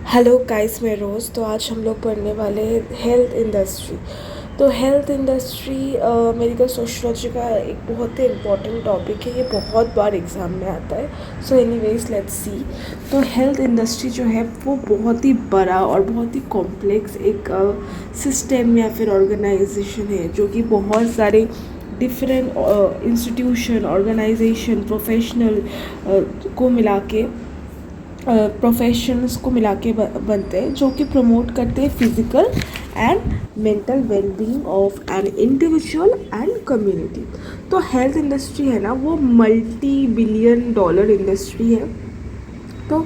Hello guys, मैं रोज़। तो आज हम लोग पढ़ने वाले हैं हेल्थ इंडस्ट्री। तो हेल्थ इंडस्ट्री मेडिकल सोशियोलॉजी का एक बहुत ही इम्पॉर्टेंट टॉपिक है। ये बहुत बार एग्ज़ाम में आता है। So anyways let's see. तो हेल्थ इंडस्ट्री जो है वो बहुत ही बड़ा और बहुत ही कॉम्प्लेक्स एक सिस्टम या फिर ऑर्गेनाइजेशन है, जो कि बहुत सारे डिफरेंट इंस्टीट्यूशन, ऑर्गेनाइजेशन, प्रोफेशनल को मिला के प्रोफेशंस को मिला के बनते हैं, जो कि प्रमोट करते हैं physical and mental wellbeing of an individual and community. तो हेल्थ इंडस्ट्री है ना, वो मल्टी बिलियन डॉलर इंडस्ट्री है। तो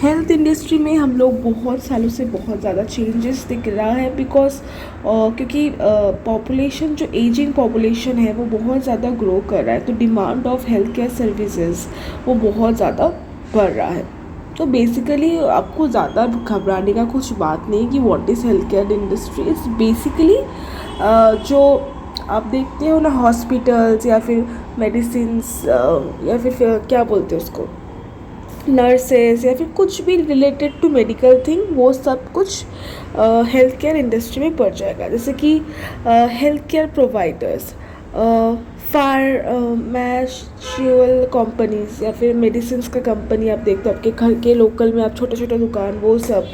हेल्थ इंडस्ट्री में हम लोग बहुत सालों से बहुत ज़्यादा चेंजेस दिख रहा है, बिकॉज क्योंकि पॉपुलेशन, जो एजिंग पॉपुलेशन है वो बहुत ज़्यादा ग्रो कर रहा है। तो demand of health care services वो बहुत ज़्यादा बढ़ रहा है। तो बेसिकली आपको ज़्यादा घबराने का कुछ बात नहीं कि what is health care industry. Is basically जो आप देखते हो ना, हॉस्पिटल्स या फिर मेडिसिन्स या फिर क्या बोलते हैं उसको, नर्सेज या फिर कुछ भी रिलेटेड टू मेडिकल थिंग, वो सब कुछ हेल्थ केयर इंडस्ट्री में पड़ जाएगा। जैसे कि हेल्थ केयर प्रोवाइडर्स, फार्मेस्यूअल कंपनीज या फिर मेडिसिन्स का कंपनी आप देखते हो, आपके घर के लोकल में आप छोटे छोटे दुकान, वो सब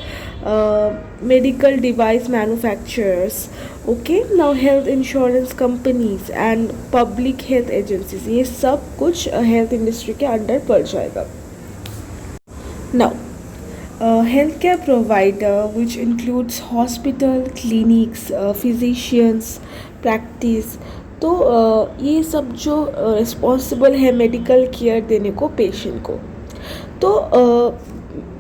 medical device manufacturers. Okay, now health insurance companies and public health agencies, ये सब कुछ हेल्थ इंडस्ट्री के अंडर पड़ जाएगा। Now, healthcare provider, which includes hospital, clinics, physicians, practice, तो ये सब जो रिस्पॉन्सिबल है मेडिकल केयर देने को पेशेंट को। तो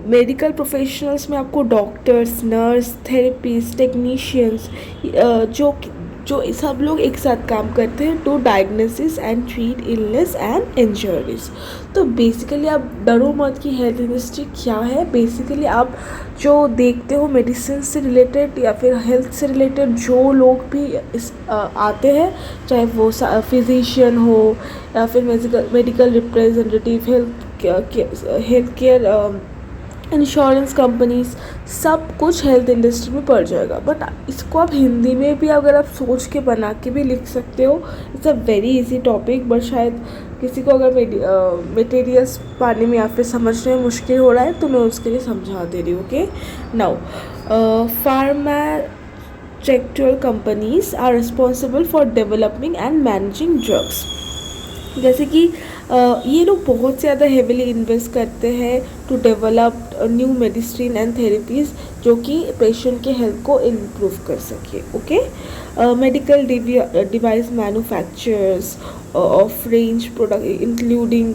मेडिकल प्रोफेशनल्स में आपको डॉक्टर्स, नर्स, थेरेपिस्ट, टेक्नीशियंस, जो जो सब लोग एक साथ काम करते हैं to diagnosis and treat illness and injuries. तो बेसिकली आप डरो मत कि हेल्थ इंडस्ट्री क्या है। बेसिकली आप जो देखते हो मेडिसिन से रिलेटेड या फिर हेल्थ से रिलेटेड जो लोग भी आते हैं, चाहे वो फिजिशियन हो या फिर medical representative, health care insurance companies, सब कुछ हेल्थ इंडस्ट्री में पड़ जाएगा। बट इसको आप हिंदी में भी अगर आप सोच के बना के भी लिख सकते हो। It's a very easy topic, but शायद किसी को अगर मटेरियल्स पाने में या फिर समझने में मुश्किल हो रहा है तो मैं उसके लिए समझा दे रही हूँ। Okay, now pharmaceutical companies are responsible for developing and managing drugs. जैसे कि ये लोग बहुत ज़्यादा हेविली इन्वेस्ट करते हैं to develop new medicine and therapies, जो कि पेशेंट के हेल्थ को इम्प्रूव कर सके। Okay, medical device manufacturers of range product including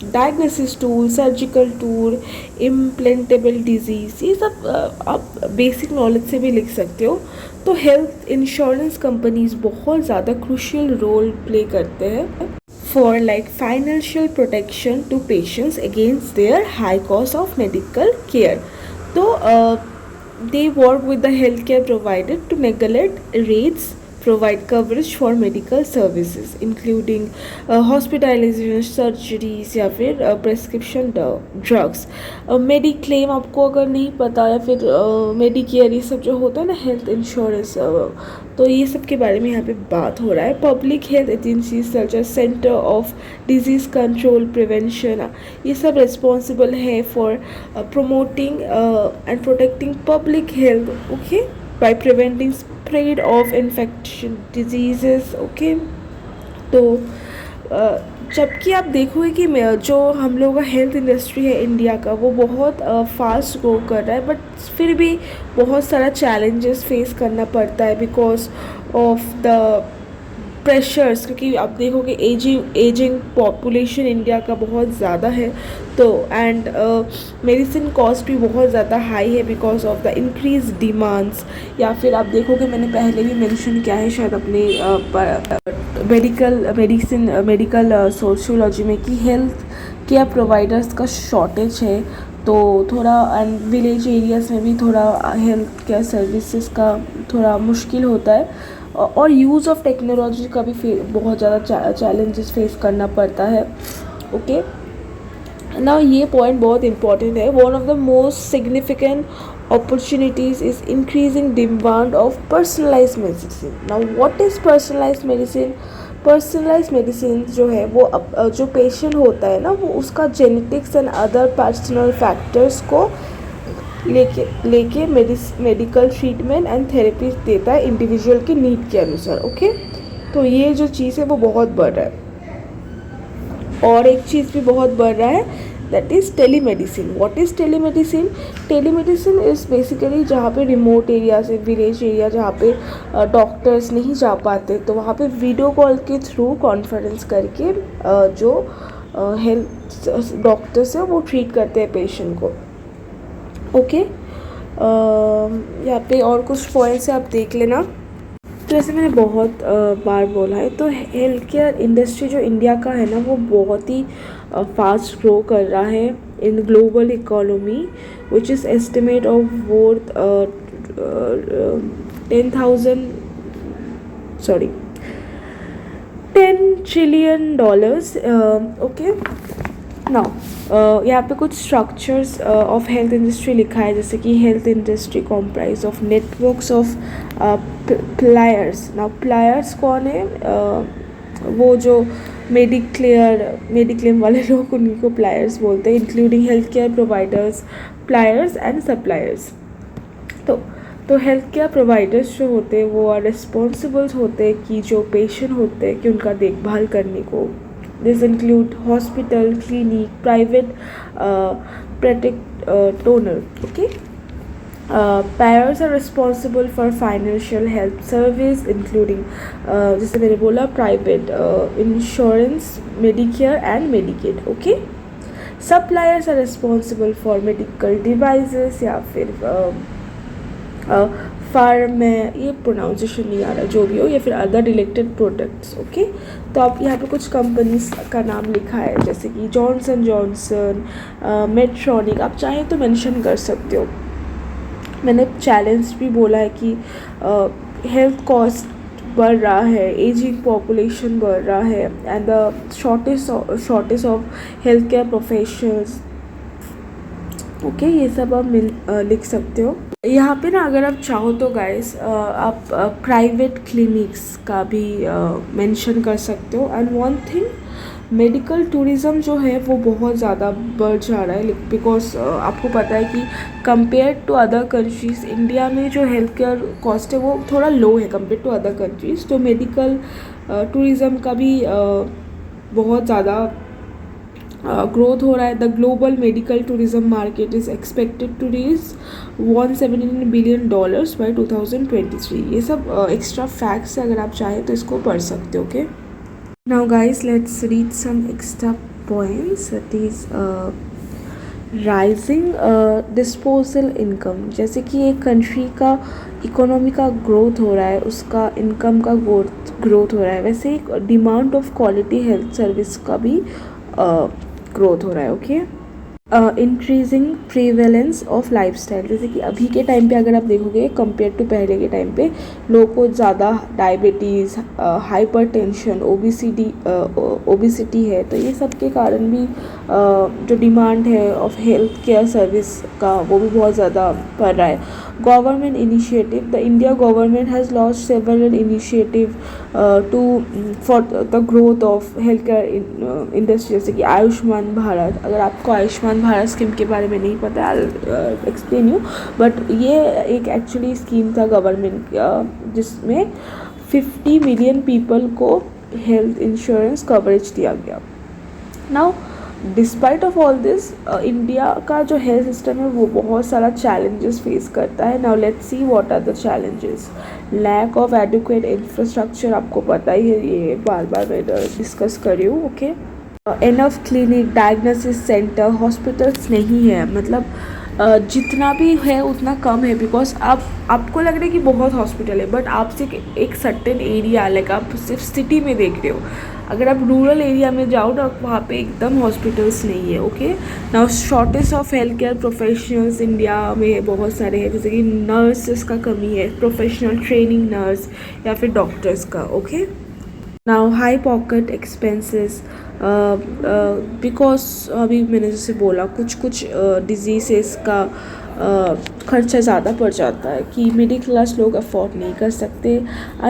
diagnosis tool, surgical tool, implantable disease, ये सब आप बेसिक नॉलेज से भी लिख सकते हो। तो हेल्थ इंश्योरेंस कंपनीज बहुत ज़्यादा क्रूशियल रोल प्ले करते हैं for like financial protection to patients against their high cost of medical care. So they work with the healthcare provider to neglect rates, provide coverage for medical services including hospitalization, surgeries या फिर prescription drugs। Mediclaim आपको अगर नहीं पता, या फिर Medicare, ये सब जो होता है ना हेल्थ इंश्योरेंस, तो ये सब के बारे में यहाँ पे बात हो रहा है। Public health agencies such as centre of disease control prevention, ये सब रिस्पॉन्सिबल है for promoting and protecting public health, okay, by preventing spread of infection diseases. Okay, तो जबकि आप देखोगे कि जो हम लोगों का हेल्थ इंडस्ट्री है इंडिया का, वो बहुत फास्ट ग्रो कर रहा है, बट फिर भी बहुत सारा चैलेंजेस फेस करना पड़ता है बिकॉज ऑफ द प्रेशर्स। क्योंकि आप देखोगे एजिंग पॉपुलेशन इंडिया का बहुत ज़्यादा है, तो एंड मेडिसिन कॉस्ट भी बहुत ज़्यादा हाई है because of the increase demands. या फिर आप देखोगे, मैंने पहले भी मेंशन किया है शायद अपने मेडिकल सोशियोलॉजी में, कि हेल्थ केयर प्रोवाइडर्स का शॉर्टेज है। तो थोड़ा एंड विलेज एरियाज़ में भी थोड़ा हेल्थ केयर सर्विसेज का थोड़ा मुश्किल होता है, और यूज़ ऑफ टेक्नोलॉजी का भी बहुत ज़्यादा चैलेंजेस फेस करना पड़ता है। ओके, ना ये पॉइंट बहुत इंपॉर्टेंट है. One of the most significant opportunities is increasing demand of personalized medicine. Now what is personalized medicine? Personalized medicine जो है वो जो पेशेंट होता है ना, वो उसका genetics and other personal factors को लेके मेडिकल ट्रीटमेंट एंड थेरेपी देता है इंडिविजुअल की नीड के अनुसार. ओके, तो ये जो चीज़ है वो बहुत बढ़ रहा है. और एक चीज़ भी बहुत बढ़ रहा है, that is telemedicine. What is telemedicine? Telemedicine is basically जहाँ पे रिमोट एरिया से, विलेज एरिया जहाँ पे डॉक्टर्स नहीं जा पाते, तो वहाँ पे वीडियो कॉल के थ्रू कॉन्फ्रेंस करके जो हेल्थ डॉक्टर्स है वो ट्रीट करते हैं पेशेंट को. ओके, यहाँ पे और कुछ पॉइंट्स है, आप देख लेना. तो जैसे मैंने बहुत बार बोला है, तो हेल्थ केयर इंडस्ट्री जो इंडिया का है ना, वो बहुत ही फास्ट ग्रो कर रहा है in global economy, which is estimate of worth 10 trillion dollars. Okay, now यहाँ पे कुछ स्ट्रक्चर्स ऑफ हेल्थ इंडस्ट्री लिखा है, जैसे कि health industry comprise of networks of pliers. Now pliers कौन है? वो जो मेडिक्लेम वाले लोग, उन्हीं को प्लायर्स बोलते हैं, including health care providers, pliers and suppliers. तो हेल्थ केयर प्रोवाइडर्स जो होते हैं वो रिस्पॉन्सिबल्स होते हैं कि जो पेशेंट होते हैं कि उनका देखभाल करने को. This include hospital, clinic, private practitioner. Okay, payers are responsible for financial health service including जैसे मैंने बोला private insurance, Medicare and Medicaid. Okay, suppliers are responsible for medical devices या फिर फार्म में, ये प्रोनाउंसिएशन नहीं आ रहा, जो भी हो, या फिर अदर रिलेटेड प्रोडक्ट्स. ओके, तो आप यहाँ पे कुछ कंपनीज का नाम लिखा है, जैसे कि जॉनसन जॉनसन, मेट्रॉनिक, आप चाहें तो मेंशन कर सकते हो. मैंने चैलेंज भी बोला है कि हेल्थ कॉस्ट बढ़ रहा है, एजिंग पॉपुलेशन बढ़ रहा है, and the shortage of health care professionals. Okay, ये सब आप लिख सकते हो. यहाँ पे ना अगर आप चाहो तो गाइस आप प्राइवेट क्लिनिक्स का भी मेंशन कर सकते हो. And one thing, medical tourism जो है वो बहुत ज़्यादा बढ़ जा रहा है, बिकॉज आपको पता है कि compare to other countries, India में जो हेल्थ केयर कॉस्ट है वो थोड़ा लो है कंपेयर टू अदर कंट्रीज़. तो मेडिकल टूरिज़म का भी बहुत ज़्यादा ग्रोथ हो रहा है. The global medical tourism market is expected to reach $117 billion by 2023. ये सब एक्स्ट्रा फैक्ट्स है, अगर आप चाहें तो इसको पढ़ सकते हो. Okay, now guys let's read some extra points. That is rising disposal income. जैसे कि एक कंट्री का इकोनॉमी का ग्रोथ हो रहा है, उसका इनकम का ग्रोथ हो रहा है, वैसे एक demand of quality health service का भी ग्रोथ हो रहा है. Okay, increasing prevalence of lifestyle. जैसे कि अभी के टाइम पे अगर आप देखोगे कंपेयर टू पहले के टाइम पे, लोगों को ज़्यादा डायबिटीज़, हाइपरटेंशन, ओबिसिटी है, तो ये सब के कारण भी जो डिमांड है ऑफ हेल्थ केयर सर्विस का वो भी बहुत ज़्यादा बढ़ रहा है. Government initiative. The India government has launch several initiative for the growth of health care industry, जैसे कि आयुष्मान भारत. अगर आपको आयुष्मान भारत स्कीम के बारे में नहीं पता, आई एक्सप्लेन यू, बट ये एक एक्चुअली स्कीम था गवर्नमेंट जिसमें 50 मिलियन पीपल को हेल्थ इंश्योरेंस कवरेज दिया गया. Now despite of all this, India का जो हेल्थ सिस्टम है वो बहुत सारा चैलेंजेस फेस करता है. Now let's see what are the challenges. Lack of adequate infrastructure, आपको पता ही है, ये बार बार मैं डिस्कस कर रही हूँ. Okay, enough clinic, diagnosis centre, hospitals नहीं है, मतलब जितना भी है उतना कम है, बिकॉज आपको लग रहा है कि बहुत हॉस्पिटल है, बट आप सिर्फ एक सर्टेन एरिया, लाइक आप सिर्फ सिटी में देख रहे हो. अगर आप रूरल एरिया में जाओ ना, वहाँ पे एकदम हॉस्पिटल्स नहीं है. Okay, now shortage of health care professionals India में बहुत सारे हैं, जैसे कि नर्सेस का कमी है, प्रोफेशनल ट्रेनिंग नर्स या फिर डॉक्टर्स का. Okay, now high pocket expenses, because अभी मैंने जैसे बोला कुछ कुछ डिजीज़ेस का खर्चा ज़्यादा पड़ जाता है कि मिडिल क्लास लोग अफोर्ड नहीं कर सकते।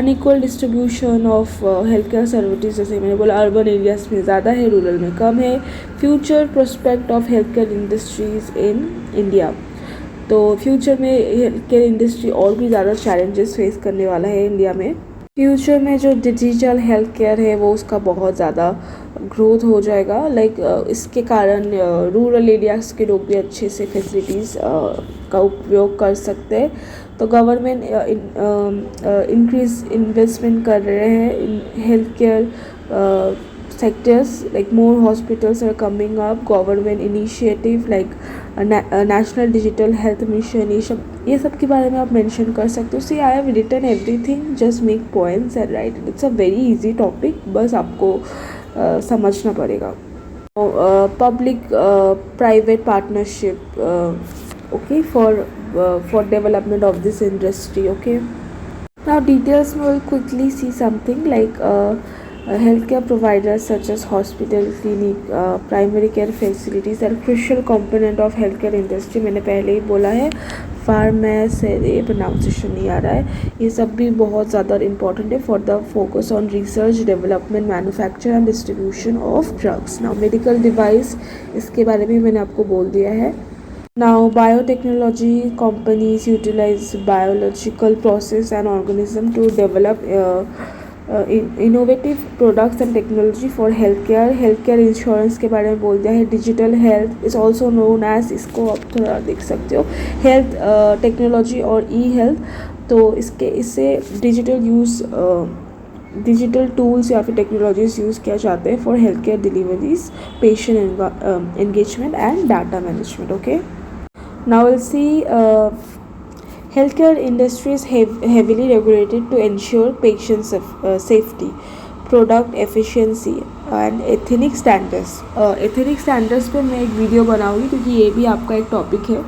Unequal distribution of health care services, जैसे मैंने बोला अर्बन एरियाज में ज़्यादा है, रूरल में कम है। Future prospect of health care industries in India, तो फ्यूचर में हेल्थ केयर इंडस्ट्री और भी ज़्यादा चैलेंजेस फेस करने वाला है इंडिया में। फ्यूचर में जो डिजिटल हेल्थ केयर है वो उसका बहुत ज़्यादा ग्रोथ हो जाएगा, लाइक इसके कारण रूरल एरियाज़ के लोग भी अच्छे से फैसिलिटीज़ का उपयोग कर सकते हैं। तो गवर्नमेंट इंक्रीज इन्वेस्टमेंट कर रहे हैं in health care sectors, like more hospitals are coming up, government initiative like national digital health mission, ये सब के बारे में आप मेंशन कर सकते हो। See I have written everything, just make points and write it. It's a very easy topic, बस आपको समझना पड़ेगा। Public private partnership, okay, for development of this industry, okay. Now details will quickly see something like healthcare providers such as hospital, clinic, primary care facilities are crucial component of healthcare industry। मैंने पहले ही बोला है, फार्मेस ये pronunciation नहीं आ रहा है, ये सब भी बहुत ज़्यादा इंपॉर्टेंट है for the focus on research development manufacture and distribution of drugs. Now medical device, इसके बारे में मैंने आपको बोल दिया है। Now, biotechnology companies utilize biological process and organism to develop innovative products and technology for healthcare। healthcare insurance के बारे में बोल दिया है। digital health is also known as, इसको आप थोड़ा देख सकते हो, health technology और e-health। तो इससे डिजिटल टूल्स या फिर टेक्नोलॉजीज यूज़ किया जाता है for health care deliveries, patient engagement and data management, okay. Now we'll see healthcare industry is heavily regulated to ensure patient safety, product efficiency and ethnic standards। ethnic standards पे मैं एक video बनाऊंगी क्योंकि ये भी आपका एक टॉपिक है।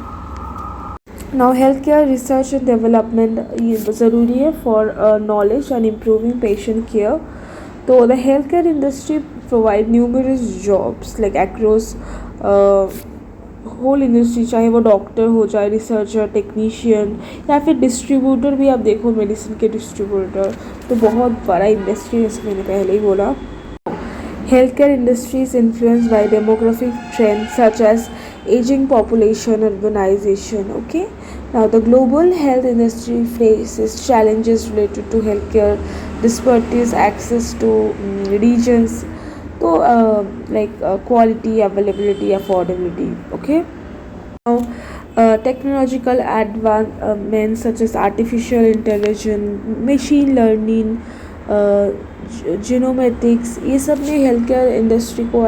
Now healthcare research and development ये ज़रूरी है for knowledge and improving patient care। तो the healthcare industry provide numerous jobs like across whole industry, चाहे वो डॉक्टर हो, चाहे रिसर्चर, टेक्नीशियन या फिर डिस्ट्रीब्यूटर भी आप देखो, मेडिसिन के डिस्ट्रीब्यूटर, तो बहुत बड़ा इंडस्ट्री है, जैसे मैंने पहले ही बोला। Health care industry is influenced by demographic trend such as aging population, urbanization, okay. Now the global health industry faces challenges related to healthcare disparities, access to regions, तो like quality, availability, affordability, okay। Now technological advancements such as artificial intelligence, machine learning, genomics, ये सब ने health care industry को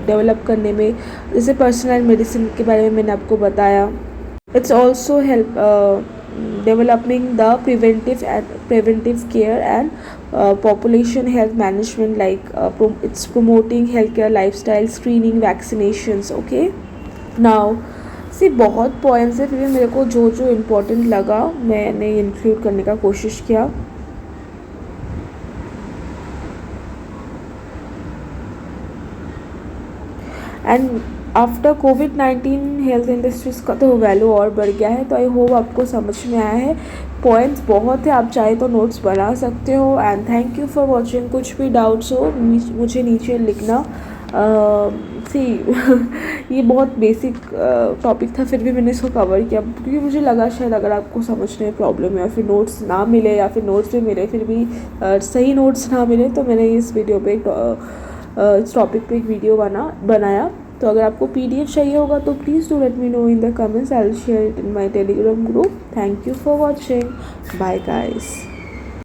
develop करने में, जैसे personal medicine के बारे में मैंने आपको बताया। It's also help developing the preventive care and population health management, like it's promoting healthcare lifestyle, screening, vaccinations, okay। now see बहुत पॉइंट्स है, फिर भी मेरे को जो जो इम्पोर्टेंट लगा मैंने इंक्लूड करने का कोशिश किया। And after covid health industries का तो वैल्यू और बढ़ गया है। तो आई होप आपको समझ में आया है। पॉइंट्स बहुत है, आप चाहे तो नोट्स बना सकते हो। And thank you for watching. कुछ भी डाउट्स हो मुझे नीचे लिखना। सी ये बहुत बेसिक टॉपिक था, फिर भी मैंने इसको कवर किया क्योंकि मुझे लगा शायद अगर आपको समझने में प्रॉब्लम है या फिर नोट्स ना मिले या फिर नोट्स भी मिले फिर भी सही नोट्स ना मिले, तो मैंने इस वीडियो पे इस टॉपिक पे एक वीडियो बनाया। तो अगर आपको PDF चाहिए होगा तो please do let me know in the comments, I will share it in my Telegram group. Thank you for watching, bye guys.